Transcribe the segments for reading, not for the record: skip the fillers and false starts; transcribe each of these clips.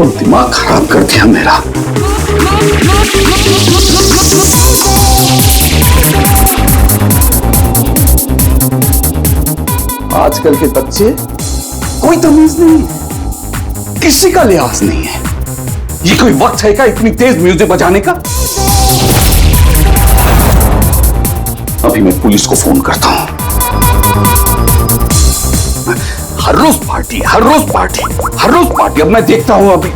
बिल्कुल दिमाग खराब कर दिया मेरा। आजकल के बच्चे कोई तमीज नहीं, किसी का लिहाज नहीं है। ये कोई वक्त है क्या इतनी तेज म्यूजिक बजाने का? अभी मैं पुलिस को फोन करता हूं। हर रोज पार्टी, हर रोज पार्टी, हर रोज पार्टी। अब मैं देखता हूं अभी।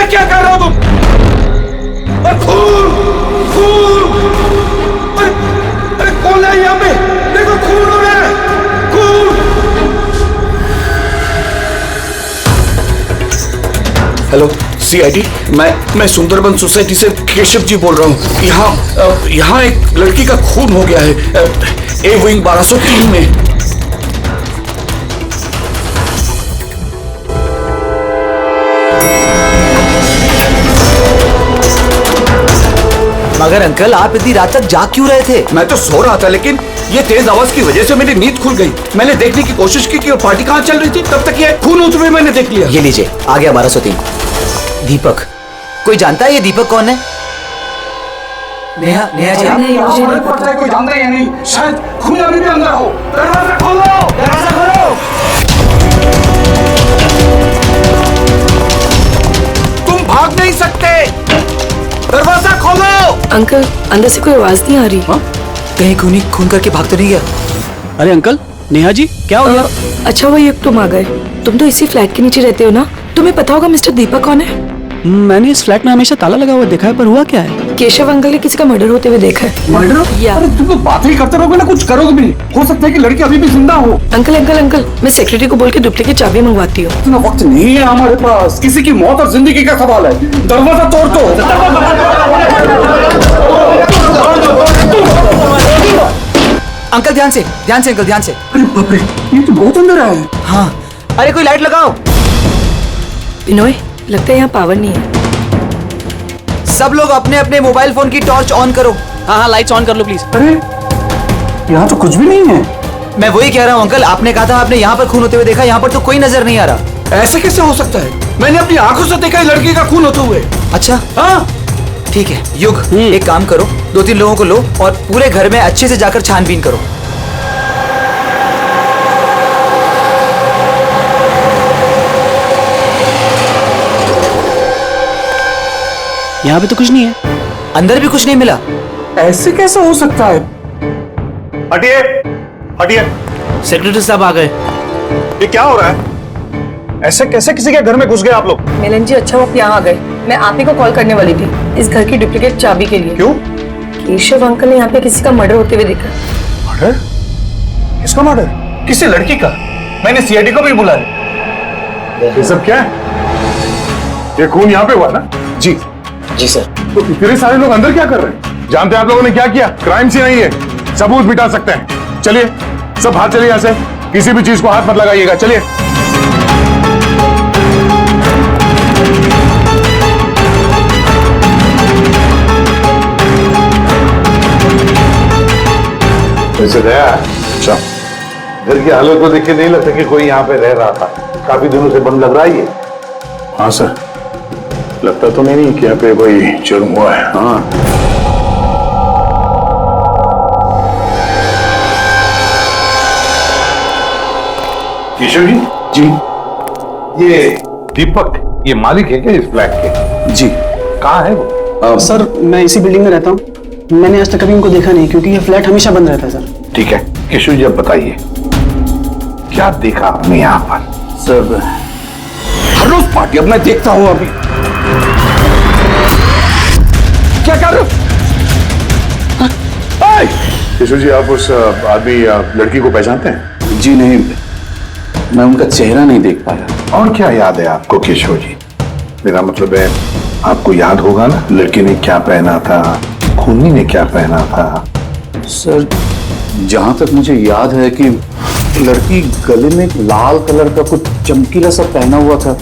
क्या कर रहे हो तुम? खून, खून! अरे कौन है यहाँ पे? देखो खून हो रहा है, खून! हेलो सीआईडी, मैं सुंदरबन सोसाइटी से केशव जी बोल रहा हूँ। यहाँ एक लड़की का खून हो गया है, ए विंग 1203 में। मगर अंकल, आप इतनी रात तक जाग क्यों रहे थे? मैं तो सो रहा था, लेकिन ये तेज आवाज की वजह से मेरी नींद खुल गई। मैंने देखने की कोशिश की कि वो पार्टी कहाँ चल रही थी, तब तक ये खून होते हुए मैंने देख लिया। ये लीजिए, आ गया 1203। दीपक, कोई जानता है ये दीपक कौन है? नेहा जी, मुझे नहीं पता है कोई जानता है या नहीं। शायद खून अभी भी अंदर हो। दरवाजा खोलो, दरवाजा खोलो। तुम भाग नहीं सकते, दरवाजा खोलो। अंकल, अंदर से कोई आवाज नहीं आ रही। कहीं खून करके भाग तो नहीं गया? अरे अंकल, नेहा जी क्या हो गया? अच्छा हुआ ये तुम आ गए। तुम तो इसी फ्लैट के नीचे रहते हो ना? तुम्हें पता होगा मिस्टर दीपक कौन है? मैंने इस फ्लैट में हमेशा ताला लगा हुआ देखा है, पर हुआ क्या है? केशव अंकल ने किसी का मर्डर होते हुए देखा है। मर्डर? या अरे तुम तो बात ही करते रहोगे ना, कुछ करोगे भी नहीं। हो सकता है कि लड़की अभी भी जिंदा हो। अंकल, मैं सेक्रेटरी को बोल के डुप्लीकेट चाबी मंगवाती हूँ। इतना वक्त नहीं है हमारे पास। किसी की मौत और जिंदगी का सवाल है। दरवाजा तोड़ दो। अंकल ध्यान से अंकल, ध्यान से। अरे बाप रे, ये तो बहुत अंदर है। हाँ, अरे कोई लाइट लगाओ। बिनोय, लगता है यहाँ पावर नहीं है। सब लोग अपने अपने मोबाइल फोन की टॉर्च ऑन करो। हाँ, लाइट्स ऑन कर लो प्लीज। अरे यहाँ तो कुछ भी नहीं है। मैं वही कह रहा हूँ अंकल, आपने कहा था आपने यहाँ पर खून होते हुए देखा, यहाँ पर तो कोई नजर नहीं आ रहा। ऐसे कैसे हो सकता है? मैंने अपनी आंखों से देखा है लड़की का खून होते हुए। अच्छा, हाँ ठीक है। युग, एक काम करो, 2-3 लोगों को लो और पूरे घर में अच्छे से जाकर छानबीन करो। यहाँ पे तो कुछ नहीं है। अंदर भी कुछ नहीं मिला। ऐसे कैसे हो सकता है? हटिए, हटिए। सेक्रेटरी साहब आ गए। ये क्या हो रहा है? ऐसे कैसे किसी के घर में घुस गए आप लोग? मिलन जी, अच्छा वो यहाँ आ गए। मैं आप ही को कॉल करने वाली थी इस घर की डुप्लीकेट चाबी के लिए। क्यों? केशव अंकल ने यहाँ पे किसी का मर्डर होते हुए देखा। मर्डर? किसका मर्डर? किसी लड़की का? मैंने सीआईडी को भी बुलाया। ये सब क्या है? ये खून यहाँ पे हुआ ना? जी सर। तो इतने सारे लोग अंदर क्या कर रहे हैं? जानते हैं आप लोगों ने क्या किया? क्राइम सीन नहीं है, सबूत मिटा सकते हैं। चलिए सब बाहर चलिए यहाँ से, किसी भी चीज को हाथ मत लगाइएगा। चलिए। वैसे दया, अच्छा, घर की हालत को देख के नहीं लगता कि कोई यहाँ पे रह रहा था। काफी दिनों से बंद लग रहा है ये। हाँ सर, लगता तो नहीं कि यहाँ पे कोई जुर्म हुआ है। हाँ। केशव जी, जी ये दीपक, ये मालिक है क्या इस फ्लैट के? जी। कहाँ है वो? सर, मैं इसी बिल्डिंग में रहता हूँ। मैंने आज तक कभी इनको देखा नहीं, क्योंकि ये फ्लैट हमेशा बंद रहता है सर। ठीक है केशव जी, अब बताइए क्या देखा आपने यहाँ पर? सर, हर रोज पार्टी। अब मैं देखता हूँ अभी। क्या कर रहे हो? केशव जी, आप उस आदमी लड़की को पहचानते हैं? जी नहीं, मैं उनका चेहरा नहीं देख पाया। और क्या याद है आपको केशव जी? मेरा मतलब है आपको याद होगा ना, लड़की ने क्या पहना था, खूनी ने क्या पहना था? सर, जहां तक मुझे याद है कि लड़की गले में लाल कलर का कुछ चमकीला सा पहना हुआ था,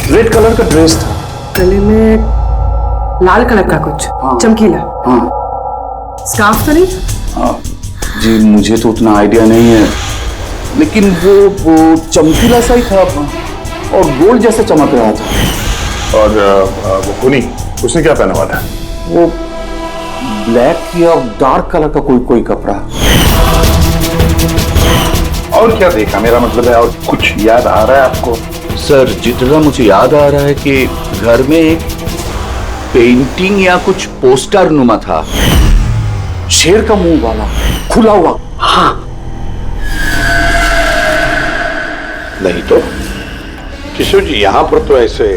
रेड कलर का ड्रेस था। गले में लाल कलर का कुछ चमकीला। हाँ स्कार्फ तो नहीं? जी मुझे तो उतना आइडिया नहीं है, लेकिन वो चमकीला सा ही था और गोल्ड जैसा चमक रहा था। और वो खूनी, उसने क्या पहना हुआ था? वो ब्लैक या डार्क कलर का कोई कपड़ा। और क्या देखा, मेरा मतलब है और कुछ याद आ रहा है आपको? सर जितना मुझे याद आ रहा है कि घर में एक पेंटिंग या कुछ पोस्टर नुमा था, शेर का मुंह वाला, खुला हुआ। हाँ नहीं तो किशोर जी, यहाँ पर तो ऐसे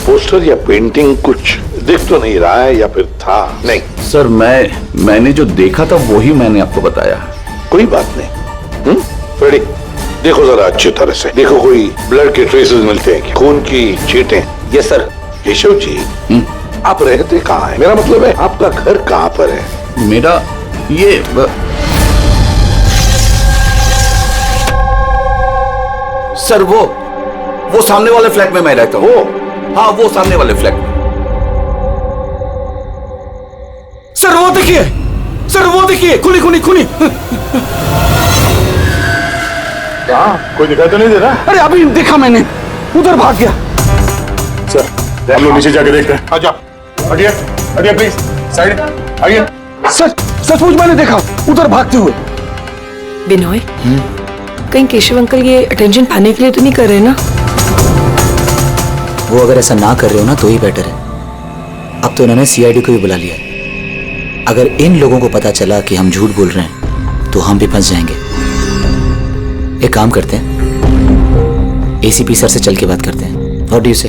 पोस्टर या पेंटिंग कुछ दिख तो नहीं रहा है, या फिर था? नहीं सर, मैंने जो देखा था वही मैंने आपको बताया। कोई बात नहीं। फ्रेडी, देखो जरा अच्छी तरह से देखो, कोई ब्लड के ट्रेसेस मिलते हैं क्या? खून की छींटें? Yes sir. केशव जी, आप रहते कहाँ हैं? मेरा मतलब है आपका घर कहाँ पर है? मेरा ये सर वो सामने वाले फ्लैट में मैं रहता हूँ। हाँ, वो सामने वाले फ्लैट में। सर वो देखिए, सर वो देखिए, खूनी खूनी खूनी। कहाँ? कोई दिखाई तो नहीं दे रहा? अरे अभी देखा मैंने, उधर भाग गया। सर हम लोग नीचे जाके देखते हैं। आ जाओ, हटिए हटिए प्लीज, साइड आइए। सचमुच मैंने देखा, उधर भागते हुए। बिनोय, कहीं केशव अंकल ये अटेंशन पाने के लिए तो नहीं कर रहे ना? वो अगर ऐसा ना कर रहे हो ना तो ही बेटर है। अब तो उन्होंने सीआईडी को भी बुला लिया है। अगर इन लोगों को पता चला कि हम झूठ बोल रहे हैं तो हम भी फंस जाएंगे। एक काम करते हैं, एसीपी सर से चल के बात करते हैं। व्हाट डू यू से?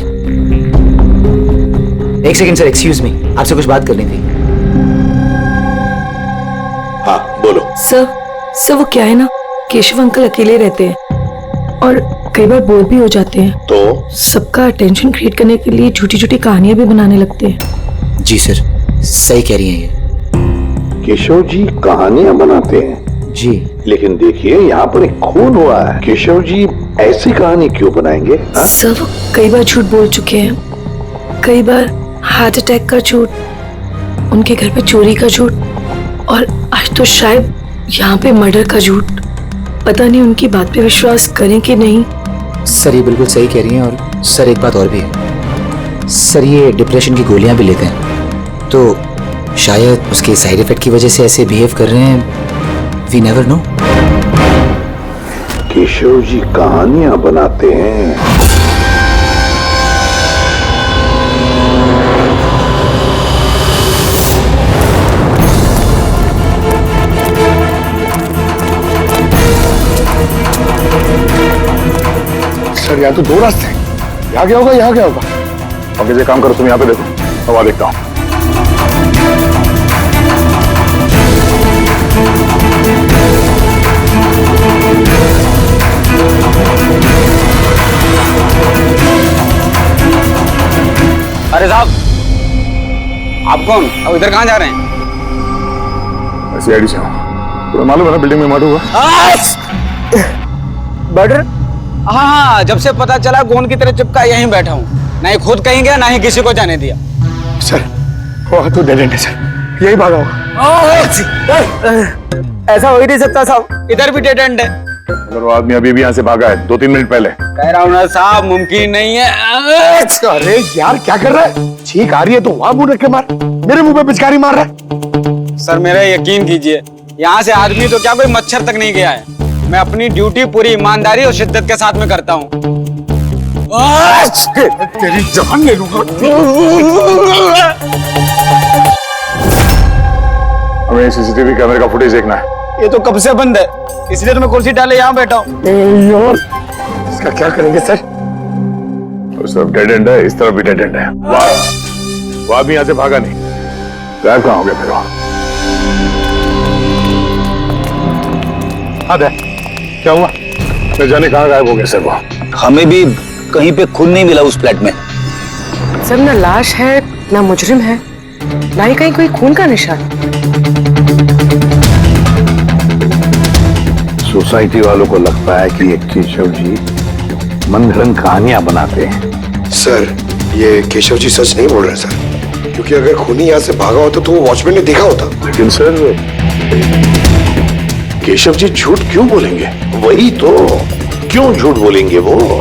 एक सेकंड सर, एक्सक्यूज मी, आपसे कुछ बात करनी थी। हाँ बोलो। सर वो क्या है ना, केशव अंकल अकेले रहते हैं और कई बार बोर भी हो जाते हैं, तो सबका अटेंशन क्रिएट करने के लिए झूठी झूठी कहानियां भी बनाने लगते हैं। जी सर, सही कह रही हैं ये। केशव जी कहानियां बनाते हैं? जी, लेकिन देखिए यहाँ पर एक खून हुआ है। केशव जी ऐसी कहानी क्यों बनाएंगे? सर वो कई बार झूठ बोल चुके हैं, कई बार हार्ट अटैक का झूठ, उनके घर पे चोरी का झूठ, और आज तो शायद यहाँ पे मर्डर का झूठ। पता नहीं उनकी बात पे विश्वास करें कि नहीं। सर ये बिल्कुल सही कह रही हैं। और सर एक बात और भी है, सर ये डिप्रेशन की गोलियां भी लेते हैं, तो शायद उसके साइड इफेक्ट की वजह से ऐसे बिहेव कर रहे हैं। We never know. Keshav ji कहानियां बनाते हैं? सर यहाँ तो दो रास्ते हैं, यहाँ क्या होगा, यहाँ क्या होगा? अब किसी काम करो, तुम यहाँ पे देखो, मैं वहां देखता हूँ। अरे साहब, आप कौन? अब इधर कहाँ जा रहे हैं? सीआईडी से हूँ। तुम्हें मालूम है ना बिल्डिंग में मर्डर हुआ? मर्डर? हाँ, जब से पता चला गोंद की तरह चिपका यहीं बैठा हूँ। ना ही खुद कहीं गया, ना ही किसी को जाने दिया। सर वो तो डेड एंड है सर, यही भागा होगा। ऐसा हो ही नहीं सकता साहब, इधर भी डेड एंड है। अगर वो आदमी अभी भी यहाँ से भागा है 2-3 मिनट पहले। कह रहा हूँ ना साहब, मुमकिन नहीं है। अरे यार क्या कर रहा है? छींक आ रही है तो वहां मुंह रख के मार, मेरे मुंह पे पिचकारी मार रहा है। सर मेरा यकीन कीजिए, यहाँ से आदमी तो क्या कोई मच्छर तक नहीं गया है। मैं अपनी ड्यूटी पूरी ईमानदारी और शिद्दत के साथ में करता हूँ। तेरी जान ले लूंगा। हमें सीसीटीवी कैमरे का फुटेज देखना है। ये तो कब से बंद है, इसलिए तो मैं कुर्सी डाले यहाँ बैठा हूँ। यार इसका क्या करेंगे सर? उस तरफ डेड एंड है, इस तरफ भी डेड एंड है। वो आदमी यहाँ से भागा नहीं, गायब कहाँ हो गया फिर? हाँ दे, क्या हुआ? न जाने कहाँ गायब हो गया सर वो। हमें भी कहीं पे खून नहीं मिला उस फ्लैट में। सर ना लाश है, ना मुजरिम है, ना ही कहीं कोई खून का निशान। सोसाइटी वालों को लगता है कि ये केशव जी मनगढ़ंत कहानियां बनाते हैं। सर ये केशव जी सच नहीं बोल रहे सर। क्योंकि अगर खूनी यहाँ से भागा होता तो वो वॉचमैन ने देखा होता। लेकिन सर केशव जी झूठ क्यों बोलेंगे? वही तो, क्यों झूठ बोलेंगे वो?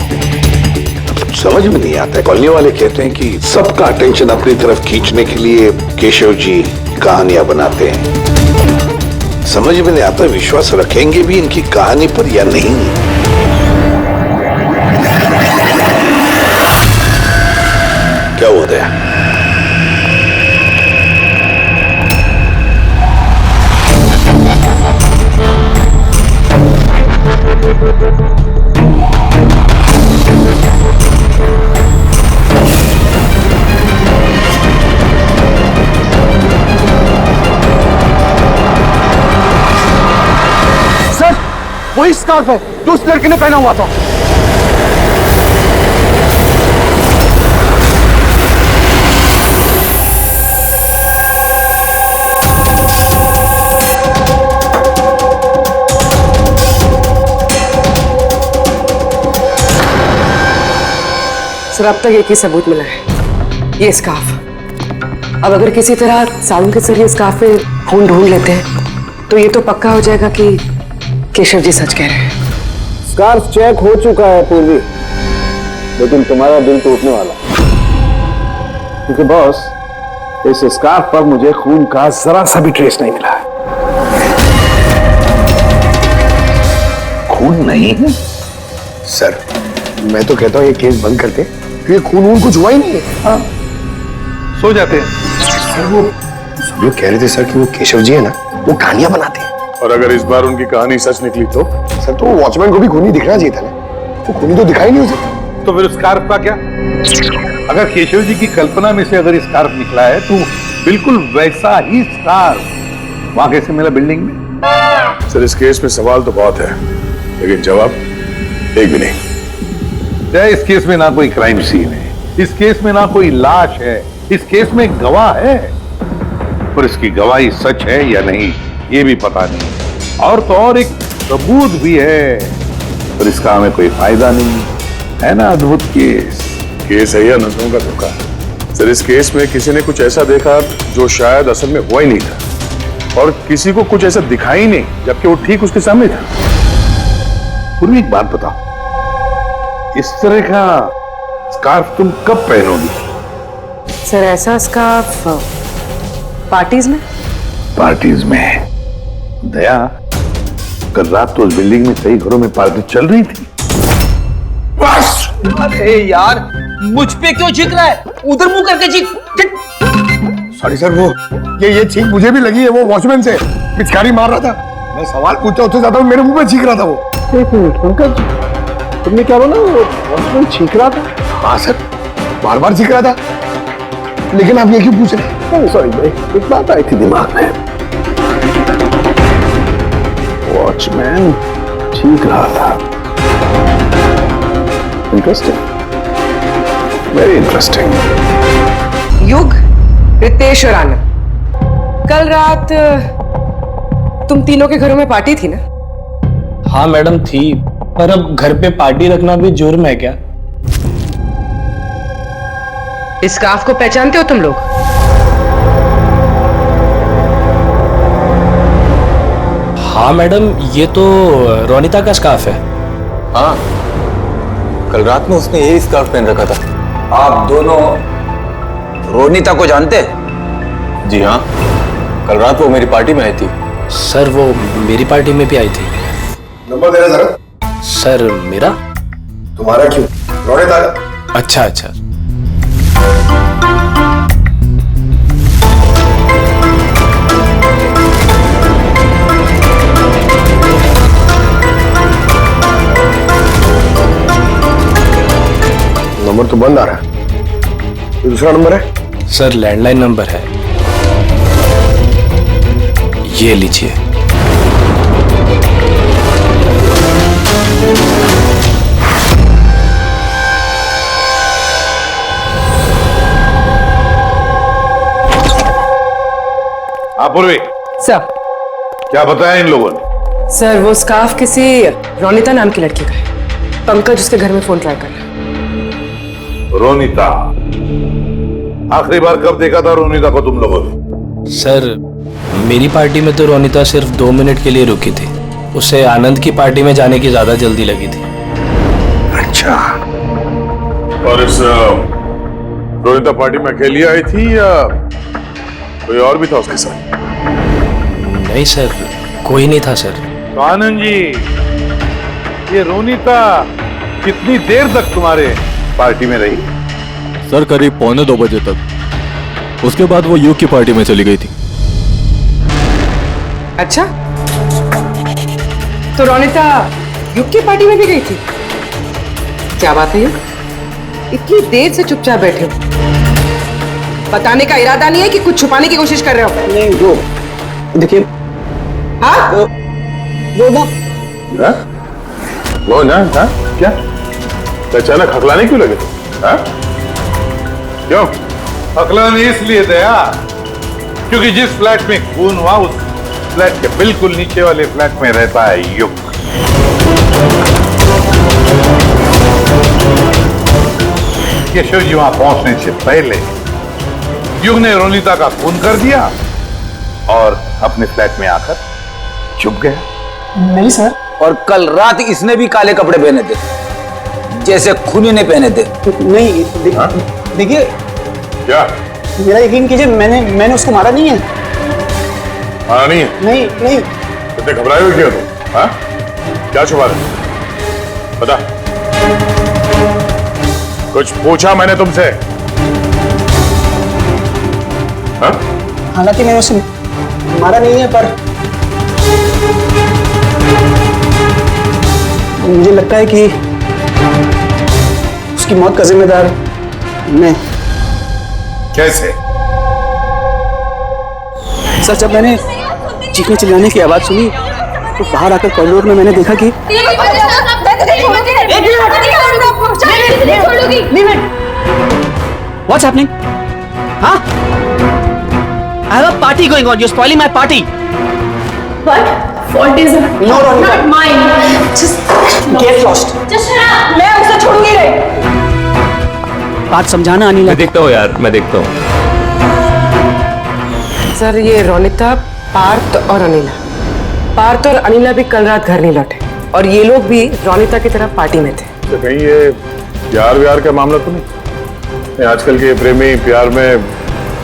समझ में नहीं आता है। कॉलोनी वाले कहते हैं कि सबका अटेंशन अपनी तरफ खींचने के लिए केशव जी कहानियां बनाते हैं। समझ में नहीं आता विश्वास रखेंगे भी इनकी कहानी पर या नहीं। क्या हुआ था? सर वही स्कार्फ है जो उस लड़के ने पहना हुआ था। सर अब तक एक ही सबूत मिला है, ये स्कार्फ। अब अगर किसी तरह सालून के जरिए स्कार्फ पे खून ढूंढ लेते हैं तो ये तो पक्का हो जाएगा कि केशव जी सच कह रहे हैं। स्कार्फ चेक हो चुका है पूर्वी, लेकिन तुम्हारा दिल टूटने वाला, क्योंकि बॉस इस स्कार्फ पर मुझे खून का जरा सा भी ट्रेस नहीं मिला। खून नहीं है? सर मैं तो कहता हूँ ये केस बंद करते, क्योंकि खून कुछ हुआ ही नहीं है। हाँ सो जाते हैं। सर वो सब लोग कह रहे थे सर कि वो केशव जी है ना, वो कहानियां बनाते हैं। और अगर इस बार उनकी कहानी सच निकली तो? सर तो वॉचमैन को भी खूनी दिखना चाहिए था ना, वो खूनी तो दिखाई नहीं उसे। तो फिर स्कार्फ का क्या? अगर केशव जी की कल्पना में से अगर स्कार्फ निकला है तो बिल्कुल वैसा ही स्कार्फ वहां कैसे मिला बिल्डिंग में? सर इस केस में सवाल तो बहुत है, लेकिन जवाब एक भी नहीं। इस केस में ना कोई क्राइम सीन है, इस केस में ना कोई लाश है, इस केस में गवाह है, पर इसकी गवाही सच है या नहीं ये भी पता नहीं। और तो और एक सबूत भी है, पर इसका हमें कोई फायदा नहीं है ना। अद्भुत केस है या नजरों का धोखा? सर इस केस में किसी ने कुछ ऐसा देखा जो शायद असल में हुआ ही नहीं था, और किसी को कुछ ऐसा दिखाई नहीं जबकि वो ठीक उसके सामने था। पूर्वी एक बात बताओ, इस तरह का स्कार्फ तुम कब पहनोगी? सर ऐसा स्कार्फ पार्टीज में? पार्टीज में? दया, कल रात तो उस बिल्डिंग में कई घरों में पार्टी चल रही थी। बस! अरे यार मुझ पे क्यों चीख रहा है? उधर मुंह करके चीख। सॉरी सर, वो ये चीख मुझे भी लगी है, वो वॉचमैन से पिचकारी मार रहा था। मैं सवाल पूछता उससे ज्यादा मेरे मुंह पे चीख रहा था वो। एक मिनट पंकज, तुमने क्या बोला? वो वॉचमैन चीख रहा था? हाँ सर, बार बार चीख रहा था। लेकिन आप ये क्यों पूछ रहे हैं? सॉरी, एक बात आई थी दिमाग में। वॉचमैन चीख रहा था। Interesting, very interesting. युग, रितेश और आनंद, कल रात तुम तीनों के घरों में पार्टी थी ना? हाँ मैडम थी, पर अब घर पे पार्टी रखना भी जुर्म है क्या? इस स्कार्फ को पहचानते हो तुम लोग? हाँ मैडम, ये तो रोनिता का स्कार्फ है। हाँ, कल रात में उसने यही स्कार्फ पहन रखा था। आप दोनों रोनिता को जानते? जी हाँ, कल रात वो मेरी पार्टी में आई थी। सर वो मेरी पार्टी में भी आई थी। नंबर देना जरा। सर मेरा? तुम्हारा क्यों? रोनिता का। अच्छा अच्छा। नंबर तो बंद आ रहा है, ये दूसरा नंबर है? सर लैंडलाइन नंबर है, ये लीजिए। पूर्वी सर, क्या बताया इन लोगों ने? सर वो स्कार्फ किसी रोनिता नाम की लड़की का है। पंकज उसके घर में फोन ट्राई कर रहा है। रोनिता? आखिरी बार कब देखा था रोनिता को तुम लोगों ने? सर मेरी पार्टी में तो रोनिता सिर्फ 2 मिनट के लिए रुकी थी, उसे आनंद की पार्टी में जाने की ज्यादा जल्दी लगी थी। अच्छा, और इस रोनिता पार्टी में अकेली आई थी या कोई और भी था उसके साथ? नहीं सर, कोई नहीं था सर। तो आनंद जी, ये रोनिता कितनी देर तक तुम्हारे पार्टी में रही? सर करीब 1:45 बजे तक। उसके बाद वो युग की पार्टी में चली गई थी। अच्छा, तो रोनिता युग की पार्टी में भी गई थी? क्या बात है युग, इतनी देर से चुपचाप बैठे हो? बताने का इरादा नहीं है कि कुछ छुपाने की कोशिश कर रहे हो? नहीं वो देखिए, हाँ वो ना वो ना, हाँ? क्या अचानक हकलाने क्यों लगे? हाँ? क्यों हकलाने इसलिए थे यार क्योंकि जिस फ्लैट में खून हुआ उस फ्लैट के बिल्कुल नीचे वाले फ्लैट में रहता है युग। केशव जी वहां पहुंचने से पहले युग ने रोनिता का खून कर दिया और अपने फ्लैट में आकर छुप गया। नहीं सर। और कल रात इसने भी काले कपड़े पहने थे जैसे खूनी ने पहने थे। नहीं देखिए, क्या मेरा यकीन कीजिए, मैंने उसको मारा नहीं है। मारा नहीं है? नहीं नहीं। इतने घबराए हुए क्यों तुम? हाँ? क्या छुपा रहे? बता। कुछ पूछा मैंने तुमसे? हाँ? हालांकि मैंने उसे मारा नहीं है, पर मुझे लगता है कि उसकी मौत का जिम्मेदार मैं। कैसे? सर जब मैंने चीखने चिल्लाने की आवाज सुनी तो बाहर आकर कॉरिडोर में मैंने देखा कि What's happening? Huh? I have a party going on. You're spoiling my party. What? Fault is No, Ronika. not mine. Just Get lost. Just shut up. मैं उसे छोड़ूंगी नहीं। बात समझाना अनिल। मैं देखता हूँ यार, मैं देखता हूँ। सर ये रोनिता, पार्थ और अनिला, पार्थ और अनिला भी कल रात घर नहीं लौटे और ये लोग भी रोनिता की तरफ पार्टी में थे। तो कहीं ये प्यार व्यार का मामला तो नहीं? आजकल के प्रेमी प्यार में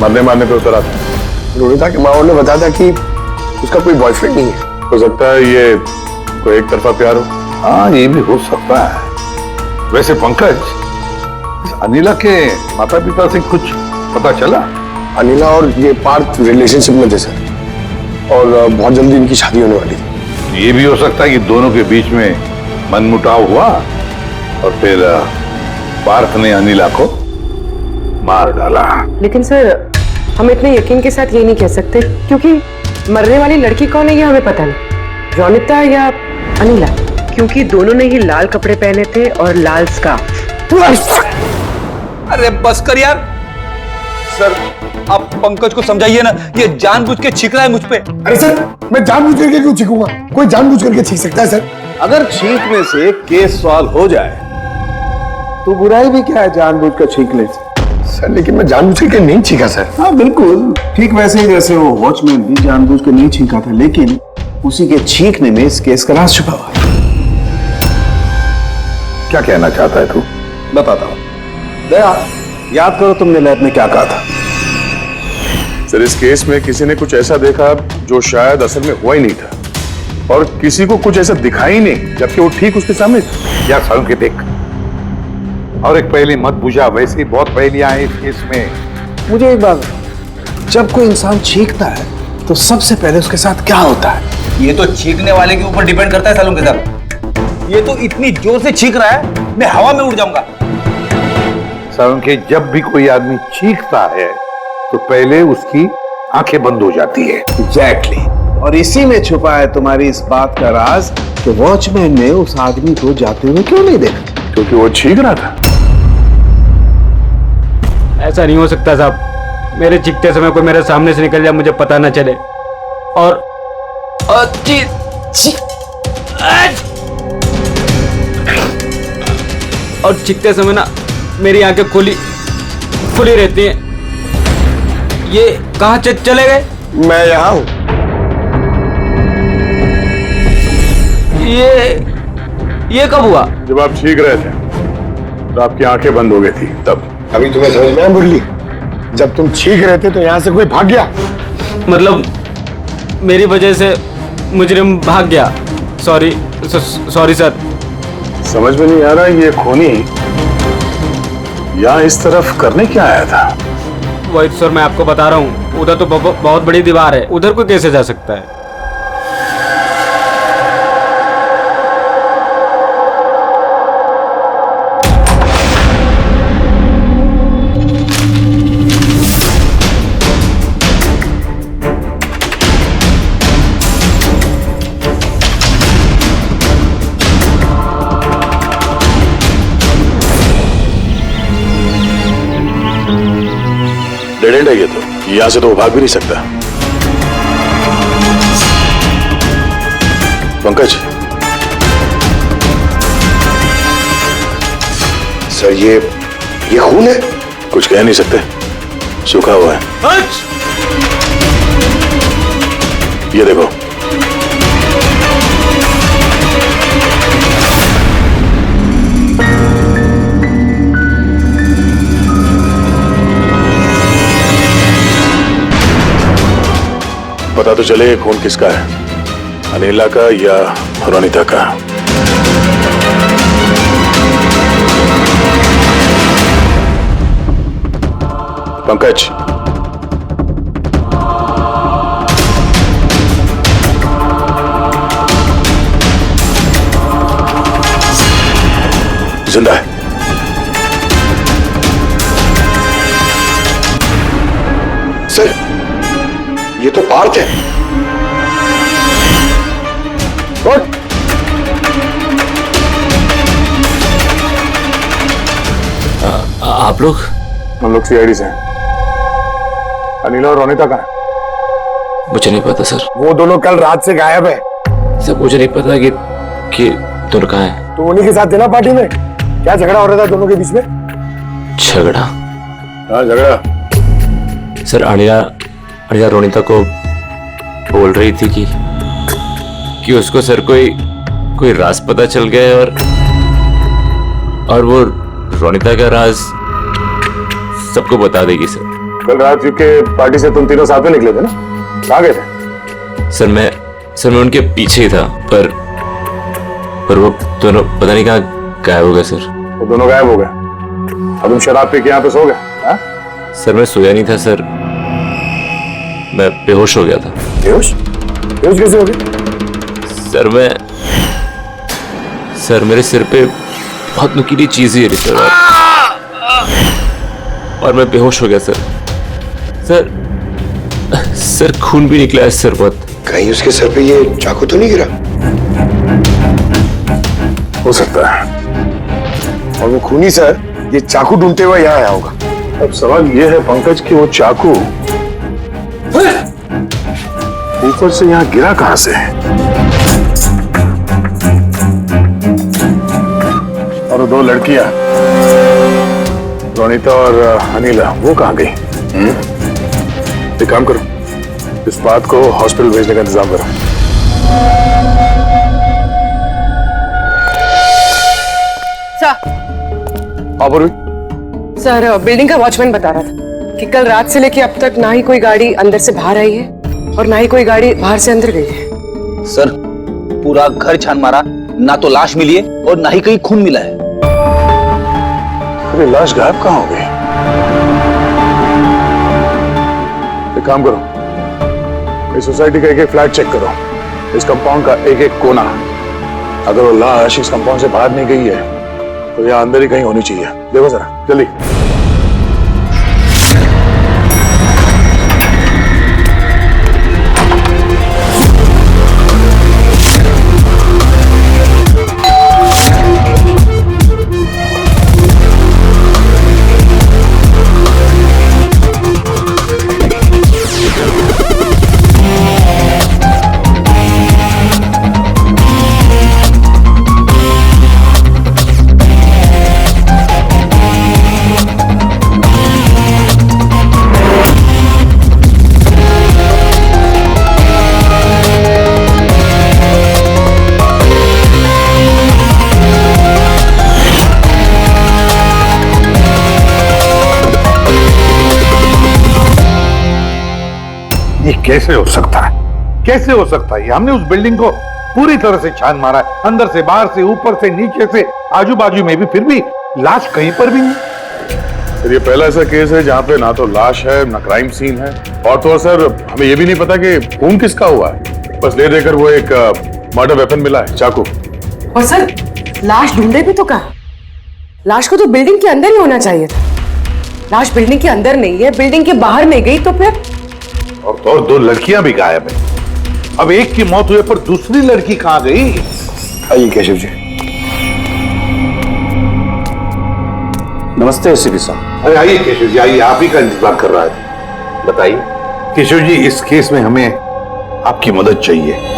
मरने मारने पे उतर आते हैं। रोनिता के माँ ने बताया था कि उसका कोई बॉयफ्रेंड नहीं है। हो सकता है ये कोई एक तरफा प्यार हो। हाँ, ये भी हो सकता है। वैसे पंकज, इस अनिला के माता पिता से कुछ पता चला? अनिला और ये पार्थ रिलेशनशिप में थे सर, और बहुत जल्दी इनकी शादी होने वाली थी। ये भी हो सकता है कि दोनों के बीच में मनमुटाव हुआ और फिर पार्थ ने अनिला को मार डाला। लेकिन सर हम इतने यकीन के साथ ये नहीं कह सकते क्योंकि मरने वाली लड़की कौन है ये हमें पता नहीं, रोनिता या अनिला, क्योंकि दोनों ने ही लाल कपड़े पहने थे और लाल स्कार्फ। अरे बस कर यार। सर आप पंकज को समझाइए ना, ये जानबूझ के छींक रहा है मुझ पे। अरे सर, मैं जानबूझ करके क्यों छींकूंगा? कोई जानबूझ करके छींक सकता है सर? अगर छींकने से केस सॉल्व हो जाए तो बुराई भी क्या है जानबूझ कर छींकने से? सर लेकिन मैं जानबूझ करके नहीं छींका सर। हाँ बिल्कुल ठीक वैसे ही जैसे वो वॉचमैन भी जानबूझ के नहीं छींका था, लेकिन उसी के छींकने में इस केस का राज छुपा हुआ है। क्या कहना चाहता है तू? बताता हूँ। दया, याद करो तुमने लैब में क्या कहा था? सर इस केस में किसी ने कुछ ऐसा देखा जो शायद असल में हुआ ही नहीं था और किसी को कुछ ऐसा दिखाई नहीं जबकि वो ठीक उसके सामने था। यार सालों के देख, और एक पहेली मत बुझा, वैसे ही बहुत पहेलियां हैं इस केस में। मुझे एक बात, जब कोई इंसान छींकता है तो सबसे पहले उसके साथ क्या होता है? ये तो छींकने वाले के ऊपर डिपेंड करता है सालों के साथ। ये तो इतनी जोर से छींक रहा है मैं हवा में उड़ जाऊंगा। सालों के जब भी कोई आदमी चीखता है तो पहले उसकी आंखें बंद हो जाती है। एग्जैक्टली। और इसी में छुपा है तुम्हारी इस बात का राज कि वॉचमैन ने उस आदमी को जाते हुए क्यों नहीं देखा? क्योंकि वो छींक रहा था। ऐसा नहीं हो सकता साहब, मेरे चीखते समय कोई मेरे सामने से निकल जाए मुझे पता ना चले। और चीखते समय ना मेरी आंखें खुली रहती हैं ये कहाँ चले गए? मैं यहाँ हूँ। ये कब हुआ? जब आप छींक रहे थे तो आपकी आंखें बंद हो गई थी तब। अभी तुम्हें समझ में आया मुरली? जब तुम छींक रहे थे तो यहाँ से कोई भाग गया। मतलब मेरी वजह से मुजरिम भाग गया। Sorry sir. समझ में नहीं आ रहा ये खूनी यहाँ इस तरफ करने क्या आया था? वही सर मैं आपको बता रहा हूँ, उधर तो बहुत बड़ी दीवार है, उधर कोई कैसे जा सकता है? डेड एंड है ये तो, यहाँ से तो वो भाग भी नहीं सकता। पंकज सर ये खून है? कुछ कह नहीं सकते, सूखा हुआ है। ये देखो। पता तो चले खून किसका है, अनिला का या रोनिता का। पंकज जिंदा है। सर ये तो पार्थ है। आप लोग? हम लोग सीआईडी से हैं। अनिला और रोनिता कहाँ है? मुझे नहीं पता सर। वो दोनों कल रात से गायब है। सर मुझे नहीं पता कि दोनों कहाँ हैं। तो उन्हीं के साथ थे ना पार्टी में? क्या झगड़ा हो रहा था दोनों के बीच में? झगड़ा? हाँ झगड़ा। सर अनिला रोनिता को बोल रही थी कि उसको सर कोई राज पता चल गया है और वो रोनिता का राज सबको बता देगी सर। कल रात के पार्टी से तुम तीनों साथ में निकले थे ना? कहाँ गए थे? सर मैं उनके पीछे ही था पर वो दोनों पता नहीं कहाँ गायब हो गए सर। वो दोनों गायब हो गए और तुम शराब पी के यहाँ पे सो गए? सर मैं सोया नहीं था सर, मैं बेहोश हो गया था। बेहोश कैसे हो गए? सर मेरे सिर पे बहुत नुकीली चीज ही सर और मैं बेहोश हो गया सर खून भी निकला है सर बहुत। कहीं उसके सर पे ये चाकू तो नहीं गिरा? हो सकता है। और वो खूनी सर ये चाकू ढूंढते हुए यहाँ आया होगा। अब सवाल ये है पंकज कि वो चाकू ऊपर से यहाँ गिरा कहां से? और दो लड़कियां रोनिता और अनिला वो कहां गई? एक काम करो, इस बात को हॉस्पिटल भेजने का इंतजाम करो। सर बिल्डिंग का वॉचमैन बता रहा था कि कल रात से लेके अब तक ना ही कोई गाड़ी अंदर से बाहर आई है और ना ही कोई गाड़ी बाहर से अंदर गई है। सर पूरा घर छान मारा, ना तो लाश मिली है और ना ही कहीं खून मिला है। अरे लाश गायब कहाँ हो गई? एक काम करो, इस सोसाइटी का एक फ्लैट चेक करो, इस कंपाउंड का एक एक कोना। अगर वो लाश इस कंपाउंड से बाहर नहीं गई है तो यहाँ अंदर ही कहीं होनी चाहिए। देखो जरा जल्दी। ये कैसे हो सकता है? कैसे हो सकता है? हमने उस बिल्डिंग को पूरी तरह से छान मारा है, अंदर से, बाहर से, ऊपर से, नीचे से, आजू बाजू में भी, फिर भी लाश कहीं पर भी नहीं। सर, ये पहला ऐसा केस है जहां पे ना तो लाश है ना क्राइम सीन है, और तो और सर हमें ये भी नहीं पता कि खून किसका हुआ है। बस ले देकर वो एक मर्डर वेपन मिला है, चाकू। और सर लाश ढूंढे भी तो कहाँ? लाश को तो बिल्डिंग के अंदर ही होना चाहिए था। लाश बिल्डिंग के अंदर नहीं है, बिल्डिंग के बाहर नहीं गई तो फिर? और तो और 2 लड़कियां भी गायब है। अब एक की मौत हुई पर दूसरी लड़की कहां गई? आइए केशव जी। नमस्ते एसपी साहब। अरे आइए केशव जी, आइए, आप ही का इंतजार कर रहा है। बताइए केशव जी, इस केस में हमें आपकी मदद चाहिए।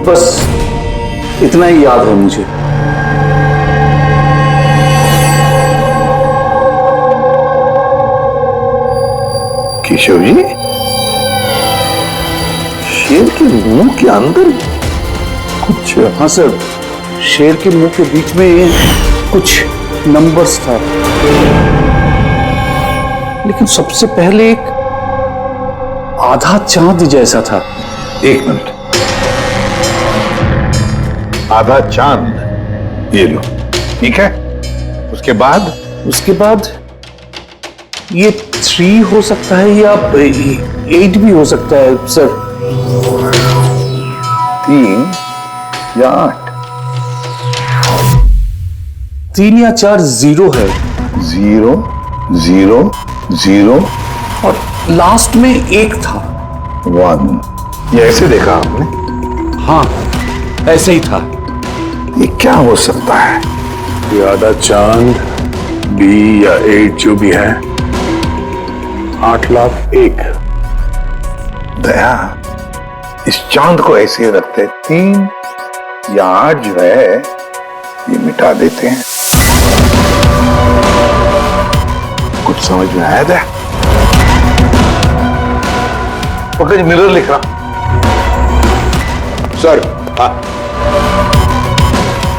बस इतना ही याद है मुझे। केशव जी, शेर के मुंह के अंदर कुछ? हाँ सर, शेर के मुंह के बीच में कुछ नंबर्स था, लेकिन सबसे पहले एक आधा चांद जैसा था। 1 मिनट। आधा चांद, ये लो, ठीक है। उसके बाद ये 3 हो सकता है या 8 भी हो सकता है सर। 3 या 8? 3 या 4 0 है। 0 0 0 और लास्ट में 1 था। 1। ये ऐसे देखा आपने? हाँ, ऐसे ही था। ये क्या हो सकता है? ये आधा चांद, B या 8 जो भी है, 8,01,000। दया, इस चांद को ऐसे रखते, 3 या 8 जो है ये मिटा देते हैं। कुछ समझ में आया दया? पकड़, मिरर लिख रहा। सर, हाँ।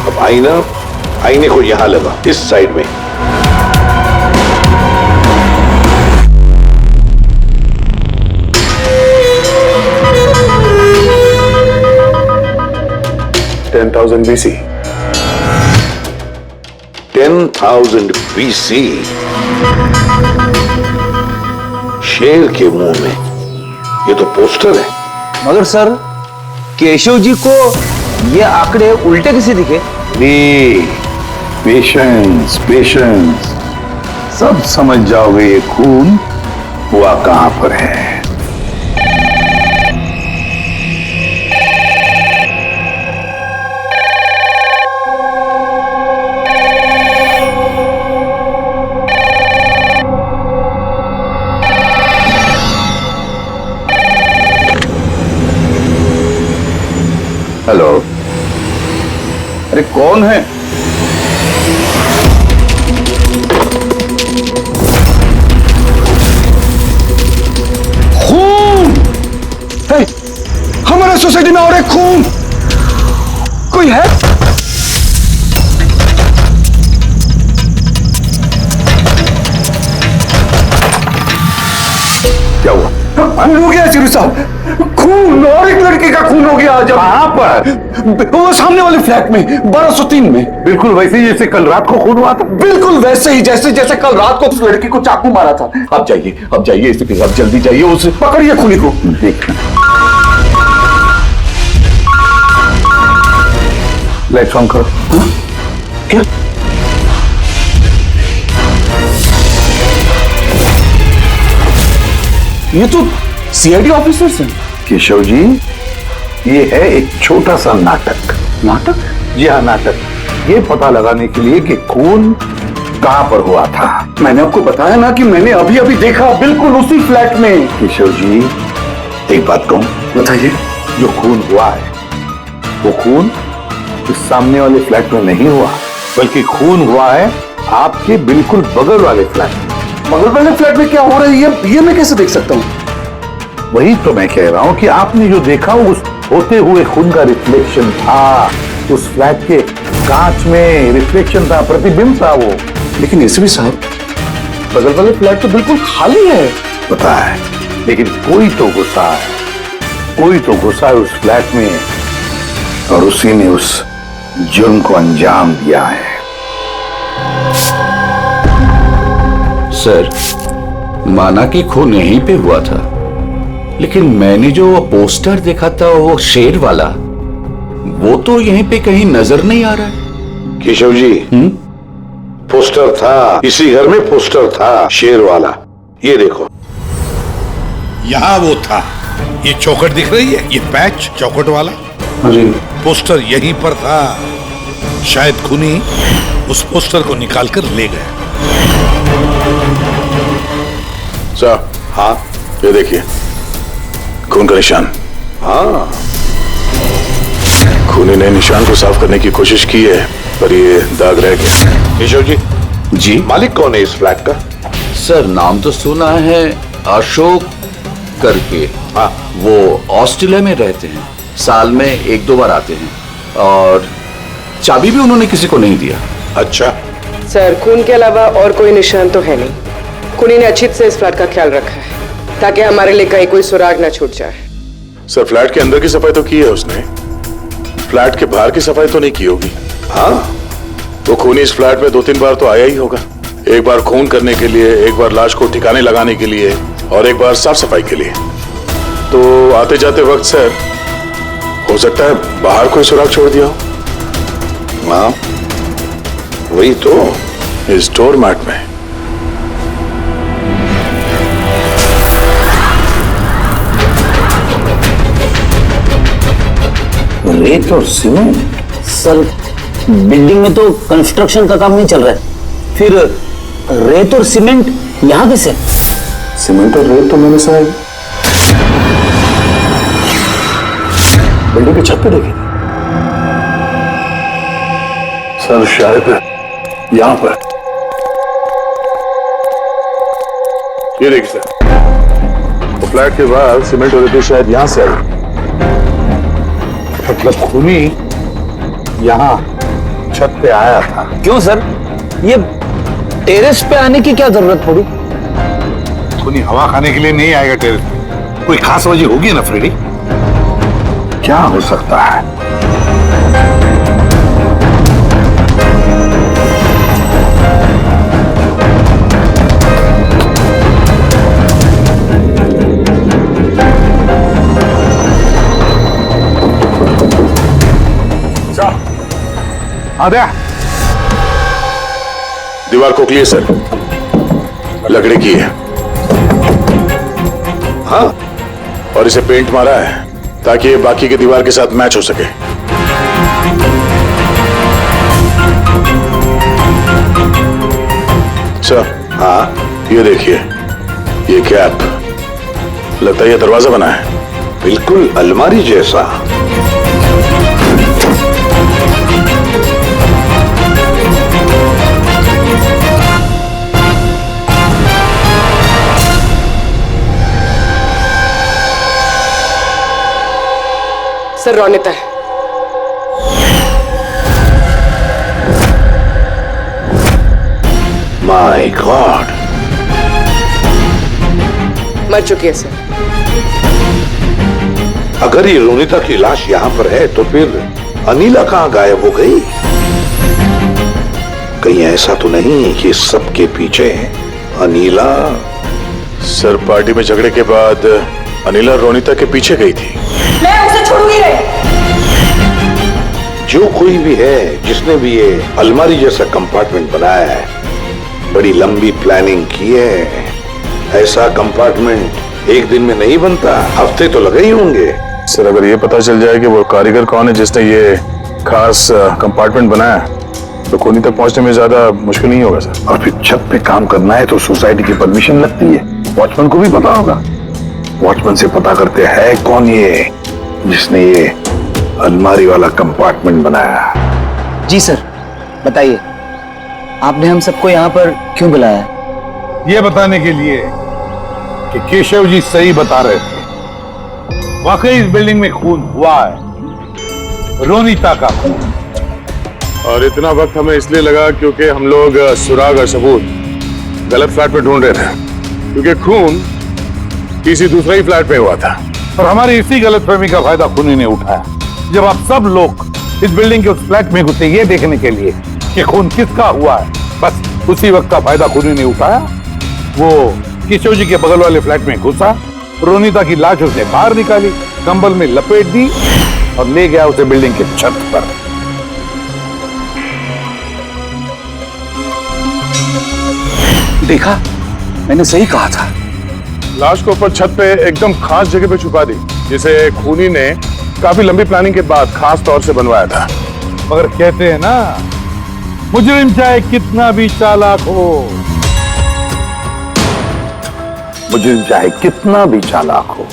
अब आईने को यहां लगा, इस साइड में। $10,000 BC। 10,000 BC। शेर के मुंह में ये तो पोस्टर है। मगर सर, केशव जी को ये आंकड़े उल्टे किसे दिखे? पेशेंस, पेशेंस, सब समझ जाओगे ये खून हुआ कहां पर है। हेलो, अरे कौन है? खून है हमारे सोसाइटी में, और एक खून। कोई है? क्या हुआ? खून हो गया चिरू साहब, खून, और एक लड़के का खून हो गया। जब कहां पर? वो सामने वाले फ्लैट में, 1203 में। बिल्कुल वैसे ही जैसे कल रात को खून हुआ था। बिल्कुल वैसे ही जैसे कल रात को उस लड़की को चाकू मारा था। आप जाइए एसपी साहब, जल्दी जाइए, उसे पकड़िए खूनी को। देखना, लाइट ऑन करो। क्या? ये तो सीआईडी ऑफिसर्स हैं। केशव जी, ये है एक छोटा सा नाटक। नाटक? जी हाँ, नाटक। ये पता लगाने के लिए कि खून कहां पर हुआ था। मैंने आपको बताया ना कि मैंने अभी देखा, बिल्कुल उसी फ्लैट में। केशव जी, एक बात कहूं? बताइए। जो खून हुआ है वो खून इस सामने वाले फ्लैट में नहीं हुआ, बल्कि खून हुआ है आपके बिल्कुल बगल वाले फ्लैट में। बगल वाले फ्लैट में क्या हो रहा है ये मैं कैसे देख सकता हूँ? वही तो मैं कह रहा हूं कि आपने जो देखा उस होते हुए खून का रिफ्लेक्शन था, उस फ्लैट के कांच में रिफ्लेक्शन था, प्रतिबिंब था वो। लेकिन एसपी साहब, बगल वाले फ्लैट तो बिल्कुल खाली है। पता है, लेकिन कोई तो घुसा है, कोई तो घुसा है उस फ्लैट में और उसी ने उस जुर्म को अंजाम दिया है। सर, माना कि खून यहीं पे हुआ था, लेकिन मैंने जो पोस्टर देखा था वो शेर वाला, वो तो यहीं पे कहीं नजर नहीं आ रहा है। केशव जी, पोस्टर था, इसी घर में पोस्टर था शेर वाला। ये देखो, यहाँ वो था, ये चौखट दिख रही है, ये पैच चौखट वाला पोस्टर यहीं पर था। शायद खूनी उस पोस्टर को निकालकर ले गया। सर, हाँ ये देखिए, खून का निशान। हाँ, खूनी ने निशान को साफ करने की कोशिश की है, पर ये दाग रह गया। केशव जी, जी मालिक कौन है इस फ्लैट का? सर, नाम तो सुना है, अशोक करके। हाँ, वो ऑस्ट्रेलिया में रहते हैं, साल में 1-2 बार आते हैं, और चाबी भी उन्होंने किसी को नहीं दिया। अच्छा सर, खून के अलावा और कोई निशान तो है नहीं। खूनी ने अच्छी से इस फ्लैट का ख्याल रखा है ताकि हमारे लिए कहीं कोई सुराग ना छूट जाए। सर, फ्लैट के अंदर की सफाई तो की है उसने, फ्लैट के बाहर की सफाई तो नहीं की होगी। हाँ, वो खूनी इस फ्लैट में 2-3 बार तो आया ही होगा। एक बार खून करने के लिए, एक बार लाश को ठिकाने लगाने के लिए, और एक बार साफ सफाई के लिए। तो आते जाते वक्त सर, हो सकता है बाहर कोई सुराग छोड़ दिया हो। हाँ, वही तो, इस डोर मैट में। रेत और सीमेंट? सर, बिल्डिंग में तो कंस्ट्रक्शन का काम नहीं चल रहा है, फिर रेत और सीमेंट यहाँ कैसे? सीमेंट और रेत तो मैंने शायद बिल्डिंग की छत पे देखी थी। सर, शायद यहां पर। ये देखिए सर, तो फ्लैट के बाद सीमेंट और रेत शायद यहां से आई, मतलब खूनी यहां छत पे आया था। क्यों सर, ये टेरेस पे आने की क्या जरूरत पड़ी? खूनी हवा खाने के लिए नहीं आएगा टेरेस पे, कोई खास वजह होगी ना फ्रेडी? क्या हो सकता है? आद्या, दीवार खोखली है सर, लकड़ी की है। हाँ, और इसे पेंट मारा है ताकि ये बाकी के दीवार के साथ मैच हो सके। सर, हाँ ये देखिए, ये कैप, लगता है ये दरवाजा बना है, बिल्कुल अलमारी जैसा। सर, रोनिता है। माय गॉड, मर चुकी है सर। अगर ये रोनिता की लाश यहां पर है तो फिर अनीला कहां गायब हो गई? कहीं ऐसा तो नहीं कि सबके पीछे अनीला? सर, पार्टी में झगड़े के बाद अनीला रोनिता के पीछे गई थी। मैं उसे छोड़ूंगी नहीं। जो कोई भी है, जिसने भी ये अलमारी जैसा कंपार्टमेंट बनाया है, बड़ी लंबी प्लानिंग की है। ऐसा कंपार्टमेंट एक दिन में नहीं बनता, हफ्ते तो लगे ही होंगे। सर, अगर ये पता चल जाए कि वो कारीगर कौन है जिसने ये खास कंपार्टमेंट बनाया, तो खूनी तक पहुंचने में ज्यादा मुश्किल नहीं होगा सर। और फिर छत पे काम करना है तो सोसाइटी की परमिशन लगती है, वॉचमैन को भी पता होगा। वॉचमैन से पता करते हैं कौन ये जिसने ये अलमारी वाला कंपार्टमेंट बनाया। जी सर, बताइए आपने हम सबको यहाँ पर क्यों बुलाया? ये बताने के लिए कि केशव जी सही बता रहे थे। वाकई इस बिल्डिंग में खून हुआ है, रोनिता का खून। और इतना वक्त हमें इसलिए लगा क्योंकि हम लोग सुराग और सबूत गलत फ्लैट पे ढूंढ रहे थे, क्योंकि खून किसी दूसरे ही फ्लैट पे हुआ था और हमारी इसी गलतफहमी का फायदा खूनी ने उठाया। जब आप सब लोग इस बिल्डिंग के उस फ्लैट में घुसे ये देखने के लिए कि खून किसका हुआ है, बस उसी वक्त का फायदा खूनी ने उठाया। वो केशव जी के बगल वाले फ्लैट में घुसा, रोनिता की लाश उसने बाहर निकाली, कंबल में लपेट दी और ले गया उसे बिल्डिंग के छत पर। देखा, मैंने सही कहा था। लाश को ऊपर छत पे एकदम खास जगह पे छुपा दी, जिसे खूनी ने काफी लंबी प्लानिंग के बाद खास तौर से बनवाया था। मगर कहते हैं ना, मुजरिम चाहे कितना भी चालाक हो, मुजरिम चाहे कितना भी चालाक हो,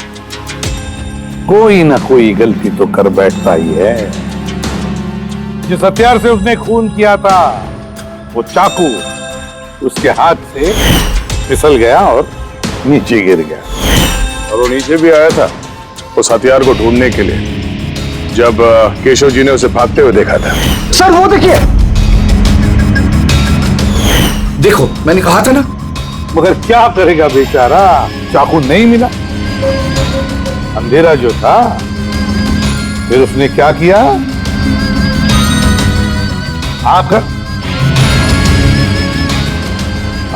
कोई ना कोई गलती तो कर बैठता ही है। जिस हथियार से उसने खून किया था, वो चाकू उसके हाथ से फिसल गया और नीचे गिर गया। और वो नीचे भी आया था उस हथियार को ढूंढने के लिए, जब केशव जी ने उसे भागते हुए देखा था। सर वो देखिए, देखो मैंने कहा था ना। मगर क्या करेगा बेचारा, चाकू नहीं मिला। अंधेरा जो था, फिर उसने क्या किया, आकर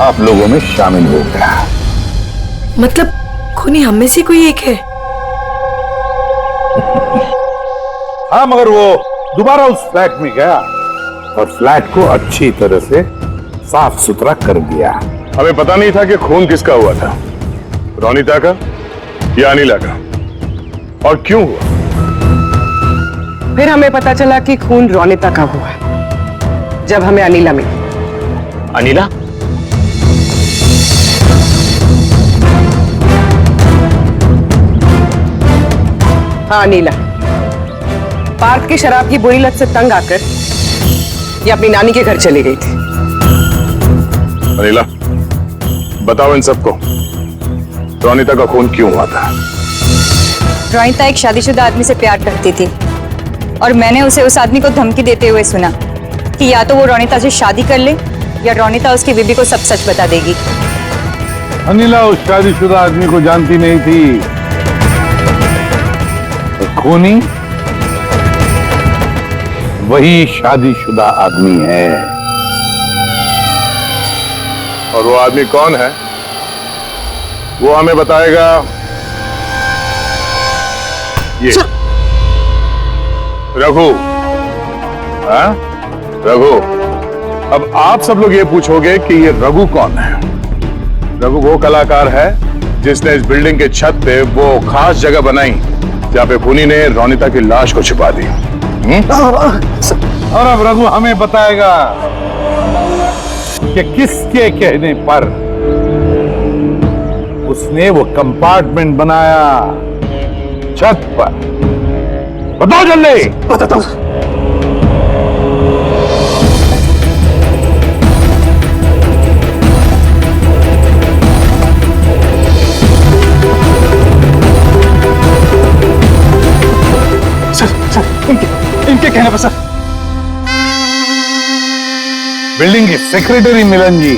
आप लोगों में शामिल हो गया। मतलब खूनी हम में से कोई एक है? हाँ, मगर वो दोबारा उस फ्लैट में गया और फ्लैट को अच्छी तरह से साफ सुथरा कर दिया। हमें पता नहीं था कि खून किसका हुआ था, रोनिता का या अनिला का, और क्यों हुआ। फिर हमें पता चला कि खून रोनिता का हुआ है, जब हमें अनिला मिली। अनिला? हाँ, अनिला पार्थ की शराब की बुरी लत से तंग आकर ये अपनी नानी के घर चली गई थी। अनिला, बताओ इन सबको, रोनिता का खून क्यों हुआ था? रोनिता एक शादीशुदा आदमी से प्यार करती थी और मैंने उसे उस आदमी को धमकी देते हुए सुना कि या तो वो रोनिता से शादी कर ले या रोनिता उसकी बीबी को सब सच बता देगी। अनिला उस शादीशुदा आदमी को जानती नहीं थी। तो खूनी वही शादीशुदा आदमी है। और वो आदमी कौन है, वो हमें बताएगा ये रघु। हाँ रघु, अब आप सब लोग ये पूछोगे कि ये रघु कौन है। रघु वो कलाकार है जिसने इस बिल्डिंग के छत पे वो खास जगह बनाई जहां पे खूनी ने रोनिता की लाश को छुपा दी। और अब रघु हमें बताएगा कि किसके कहने पर उसने वो कंपार्टमेंट बनाया छत पर। बताओ जल्दी। बताता हूं। सर, इनके कहने पर सर। बिल्डिंग की सेक्रेटरी मिलन जी।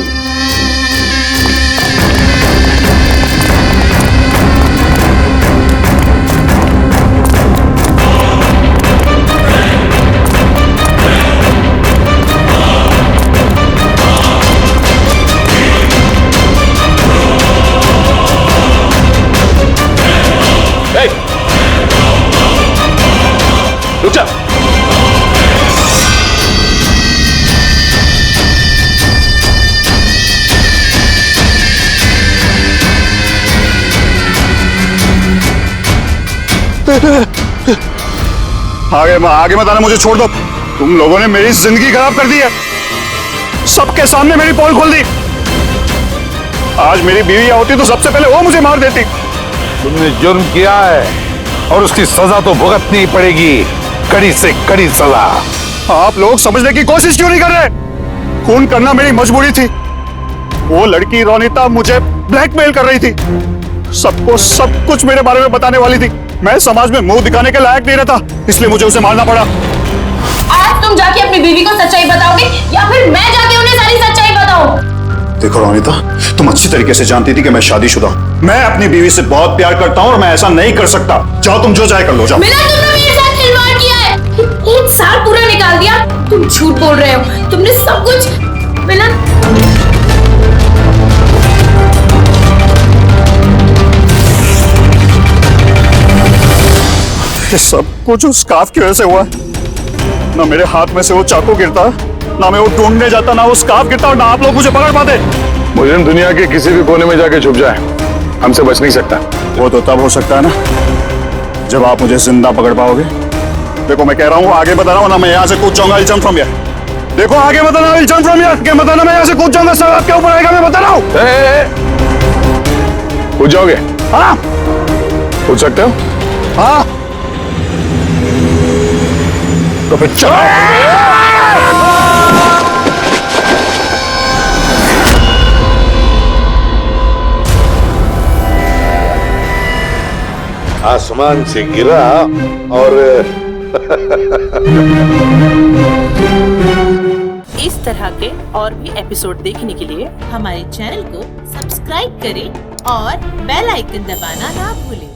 रुक जा। आगे मत आना, मुझे छोड़ दो। तुम लोगों ने मेरी जिंदगी खराब कर दी है, सबके सामने मेरी पोल खोल दी। आज मेरी बीवी होती तो सबसे पहले वो मुझे मार देती। तुमने जुर्म किया है, और उसकी सजा तो भुगतनी ही पड़ेगी, कड़ी से कड़ी सजा। आप लोग समझने की कोशिश क्यों नहीं कर रहे? खून करना मेरी मजबूरी थी। वो लड़की रोनिता मुझे ब्लैकमेल कर रही थी, सबको सब कुछ मेरे बारे में बताने वाली थी। मैं समाज में मुंह दिखाने के लायक नहीं रहता, इसलिए मुझे उसे मारना पड़ा। आज तुम जाके अपनी बीवी को सच्चाई बताओगे या फिर मैं जाके उन्हें सारी सच्चाई बताऊं? देखो रोनिता, तुम अच्छी तरीके से जानती थी कि मैं शादीशुदा हूं। मैं अपनी बीवी से बहुत प्यार करता हूं और मैं ऐसा नहीं कर सकता। जाओ, तुम जो चाहे कर लो, जाओ। मिलन, तुमने मेरे साथ खिलवाड़ किया है। 1 साल पूरा निकाल दिया। तुम झूठ बोल रहे हो, तुमने सब कुछ। मिलन, ये सब कुछ उस स्कार्फ की वजह से हुआ है। ना मेरे हाथ में से वो चाकू गिरता, ना मैं वो ढूंढने जाता, ना वो स्कार्फ गिरता और ना आप लोग मुझे पकड़ पाते। मुजरिम दुनिया के किसी भी कोने में जाके छुप जाए, हमसे बच नहीं सकता। वो तो तब हो सकता है ना जब आप मुझे जिंदा पकड़ पाओगे। देखो मैं कह रहा हूँ, आगे बता रहा हूँ ना, मैं यहाँ से कूद जाऊंगा। I'll jump from here। देखो आगे बताना, I'll jump from here। क्या बताना, मैं यहाँ से कूद जाऊंगा, सब आपके ऊपर आएगा, मैं बता रहा हूँ। कूद जाओगे? हाँ, कूद सकते हो? हाँ, तो फिर चलो। आसमान से गिरा और इस तरह के और भी एपिसोड देखने के लिए हमारे चैनल को सब्सक्राइब करें और बेल आइकन दबाना ना भूलें।